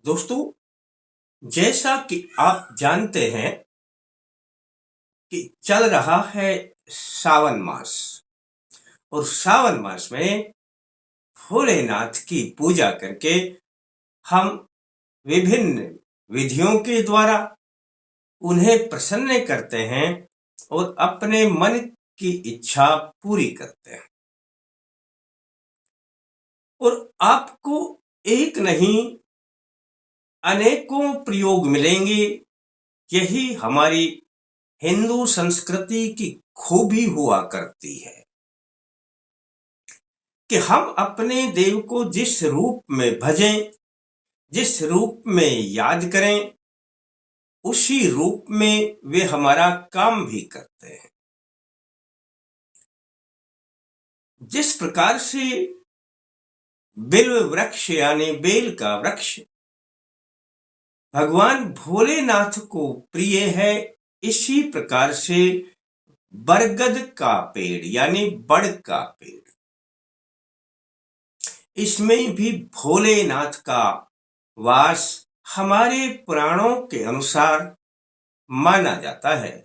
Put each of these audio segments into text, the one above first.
दोस्तों, जैसा कि आप जानते हैं कि चल रहा है सावन मास। और सावन मास में भोलेनाथ की पूजा करके हम विभिन्न विधियों के द्वारा उन्हें प्रसन्न करते हैं और अपने मन की इच्छा पूरी करते हैं। और आपको एक नहीं अनेकों प्रयोग मिलेंगे। यही हमारी हिंदू संस्कृति की खूबी हुआ करती है कि हम अपने देव को जिस रूप में भजें, जिस रूप में याद करें, उसी रूप में वे हमारा काम भी करते हैं। जिस प्रकार से बिल्व वृक्ष यानी बेल का वृक्ष भगवान भोलेनाथ को प्रिय है, इसी प्रकार से बरगद का पेड़ यानी बड़ का पेड़, इसमें भी भोलेनाथ का वास हमारे पुराणों के अनुसार माना जाता है।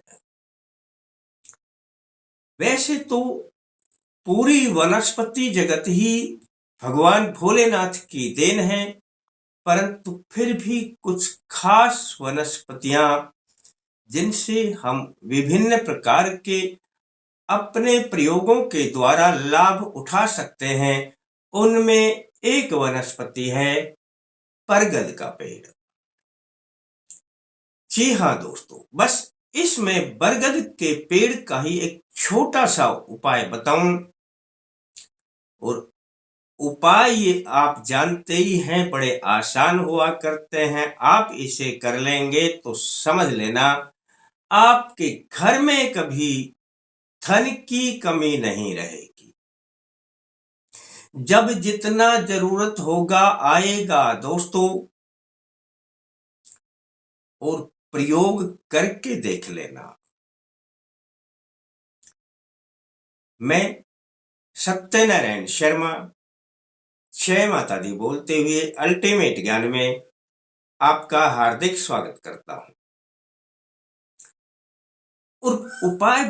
वैसे तो पूरी वनस्पति जगत ही भगवान भोलेनाथ की देन है, परंतु फिर भी कुछ खास वनस्पतियां जिनसे हम विभिन्न प्रकार के अपने प्रयोगों के द्वारा लाभ उठा सकते हैं, उनमें एक वनस्पति है बरगद का पेड़। जी हाँ दोस्तों, बस इसमें बरगद के पेड़ का ही एक छोटा सा उपाय बताऊं। और उपाय ये आप जानते ही हैं, बड़े आसान हुआ करते हैं। आप इसे कर लेंगे तो समझ लेना आपके घर में कभी धन की कमी नहीं रहेगी। जब जितना जरूरत होगा आएगा दोस्तों, और प्रयोग करके देख लेना। मैं सत्यनारायण शर्मा जय माता दी बोलते हुए अल्टीमेट ज्ञान में आपका हार्दिक स्वागत करता हूं। और उपाय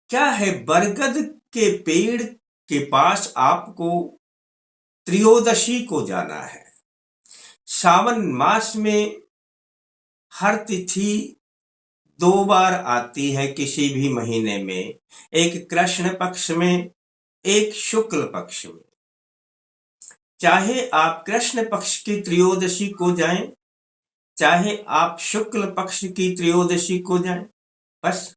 क्या है? बरगद के पेड़ के पास आपको त्रयोदशी को जाना है। सावन मास में हर तिथि 2 बार आती है किसी भी महीने में, एक कृष्ण पक्ष में, एक शुक्ल पक्ष में। चाहे आप कृष्ण पक्ष की त्रयोदशी को जाएं, चाहे आप शुक्ल पक्ष की त्रयोदशी को जाएं, बस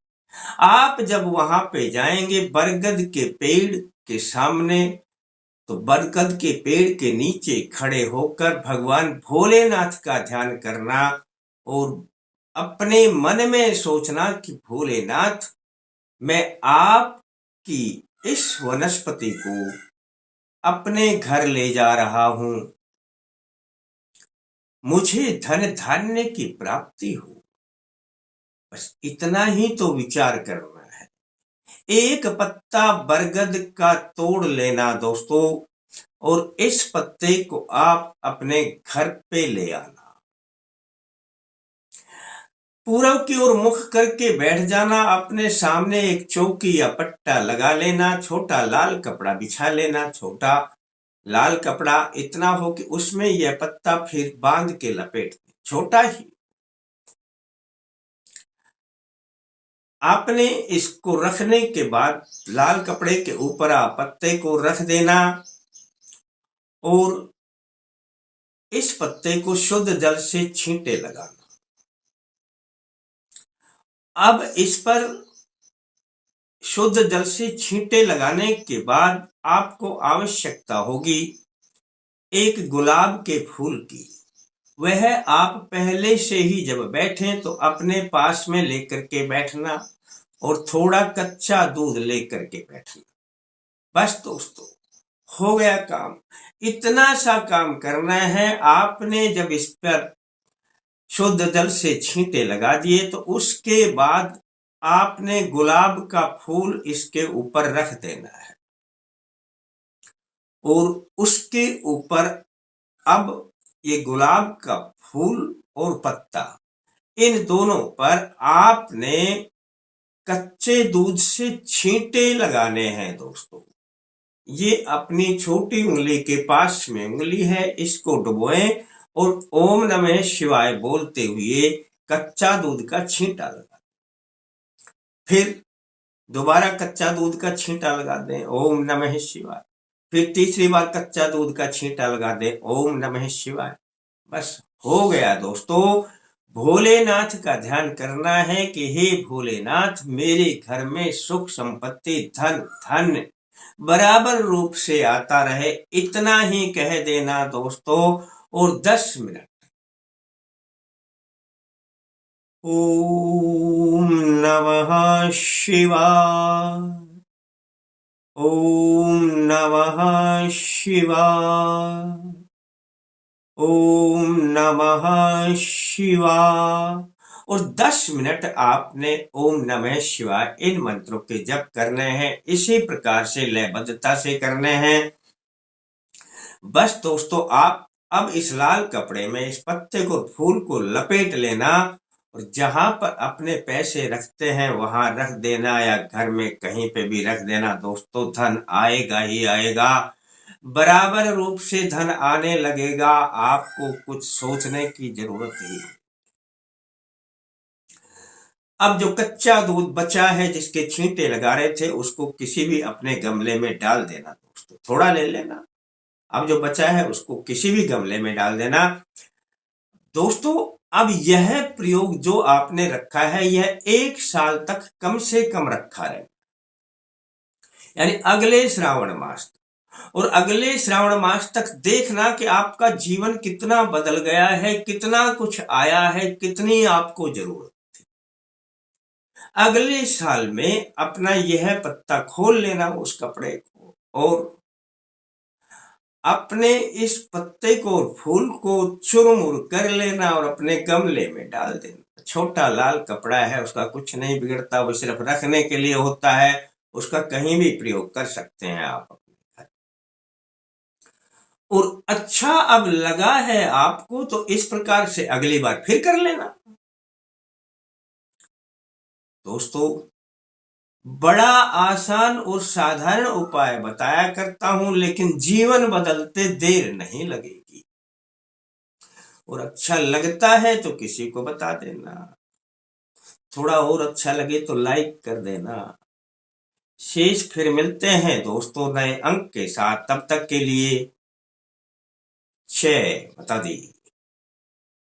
आप जब वहां पे जाएंगे बरगद के पेड़ के सामने, तो बरगद के पेड़ के नीचे खड़े होकर भगवान भोलेनाथ का ध्यान करना और अपने मन में सोचना कि भोलेनाथ, मैं आपकी इस वनस्पति को अपने घर ले जा रहा हूं, मुझे धन धान्य की प्राप्ति हो। बस इतना ही तो विचार करना है। एक पत्ता बरगद का तोड़ लेना दोस्तों, और इस पत्ते को आप अपने घर पे ले आना। पूरब की ओर मुख करके बैठ जाना। अपने सामने एक चौकी या पट्टा लगा लेना, छोटा लाल कपड़ा बिछा लेना। छोटा लाल कपड़ा इतना हो कि उसमें यह पत्ता फिर बांध के लपेट दे, छोटा ही। आपने इसको रखने के बाद लाल कपड़े के ऊपर आप पत्ते को रख देना और इस पत्ते को शुद्ध जल से छींटे लगाना। अब इस पर शुद्ध जल से छींटे लगाने के बाद आपको आवश्यकता होगी एक गुलाब के फूल की। वह आप पहले से ही जब बैठें तो अपने पास में लेकर के बैठना और थोड़ा कच्चा दूध लेकर के बैठना। बस दोस्तों, हो गया काम। इतना सा काम करना है। आपने जब इस पर शुद्ध जल से छींटे लगा दिए तो उसके बाद आपने गुलाब का फूल इसके ऊपर रख देना है और उसके ऊपर अब ये गुलाब का फूल और पत्ता, इन दोनों पर आपने कच्चे दूध से छींटे लगाने हैं दोस्तों। ये अपनी छोटी उंगली के पास में उंगली है, इसको डुबोएं और ओम नमः शिवाय बोलते हुए कच्चा दूध का छींटा लगा। फिर दोबारा कच्चा दूध का छींटा लगा दें, ओम नमः शिवाय। फिर तीसरी बार कच्चा दूध का छींटा लगा दें, ओम नमः शिवाय। बस हो गया दोस्तों। भोलेनाथ का ध्यान करना है कि हे भोलेनाथ, मेरे घर में सुख संपत्ति धन धन बराबर रूप से आता रहे, इतना ही कह देना दोस्तों। और 10 मिनट ओम नमः शिवाय, ओम नमः शिवाय, ओम नमः शिवाय। और 10 मिनट आपने ओम नमः शिवाय इन मंत्रों के जप करने हैं। इसी प्रकार से लयबद्धता से करने हैं। बस दोस्तों, आप अब इस लाल कपड़े में इस पत्ते को, फूल को लपेट लेना और जहां पर अपने पैसे रखते हैं वहां रख देना, या घर में कहीं पे भी रख देना दोस्तों। धन आएगा ही आएगा, बराबर रूप से धन आने लगेगा। आपको कुछ सोचने की जरूरत ही नहीं। अब जो कच्चा दूध बचा है, जिसके छींटे लगा रहे थे, उसको किसी भी अपने गमले में डाल देना दोस्तों। थोड़ा ले लेना। अब जो बचा है उसको किसी भी गमले में डाल देना दोस्तों। अब यह प्रयोग जो आपने रखा है, यह 1 साल तक कम से कम रखा रहे, यानी अगले श्रावण मास। और अगले श्रावण मास तक देखना कि आपका जीवन कितना बदल गया है, कितना कुछ आया है, कितनी आपको जरूरत थी। अगले साल में अपना यह पत्ता खोल लेना, उस कपड़े को, और अपने इस पत्ते को, फूल को चुरमुर कर लेना और अपने गमले में डाल देना। छोटा लाल कपड़ा है, उसका कुछ नहीं बिगड़ता, वो सिर्फ रखने के लिए होता है। उसका कहीं भी प्रयोग कर सकते हैं आप अपने घर। और अच्छा अब लगा है आपको तो इस प्रकार से अगली बार फिर कर लेना दोस्तों। बड़ा आसान और साधारण उपाय बताया करता हूं, लेकिन जीवन बदलते देर नहीं लगेगी। और अच्छा लगता है तो किसी को बता देना। थोड़ा और अच्छा लगे तो लाइक कर देना। शेष फिर मिलते हैं दोस्तों नए अंक के साथ। तब तक के लिए जय माता दी।